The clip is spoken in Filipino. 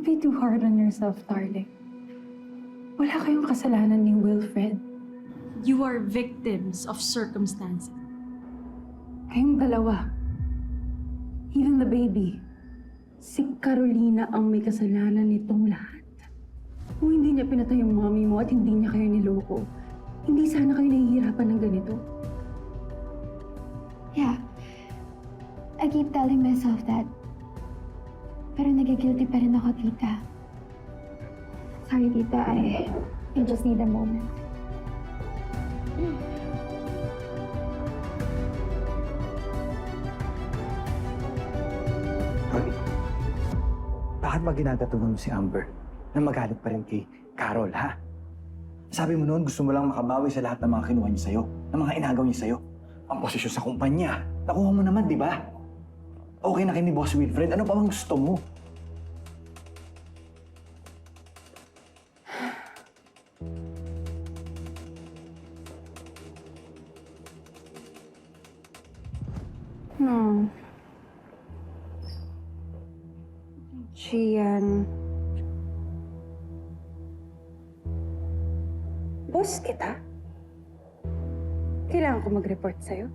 Don't be too hard on yourself, darling. Wala kayong kasalanan ni Wilfred. You are victims of circumstances. Kayong dalawa. Even the baby. Si Carolina ang may kasalanan nitong lahat. Kung hindi niya pinatay yung mommy mo at hindi niya kayo niloko, hindi sana kayo nahihirapan ng ganito. Yeah. I keep telling myself that. Pero nagigilty pa rin ako, tita. Sorry, tita. I just need a moment. Hoy, bakit ba ginagatugan mo si Amber na magalit pa rin kay Carol, ha? Sabi mo noon, gusto mo lang makabawi sa lahat ng mga kinuha niya sa'yo, ng mga inagaw niya sa'yo. Ang posisyon sa kumpanya, nakuha mo naman, di ba? Okay na kayo ni Boss Wilfred, ano pa bang gusto mo? Gian. Boss kita? Kailangan ko mag-report sa'yo?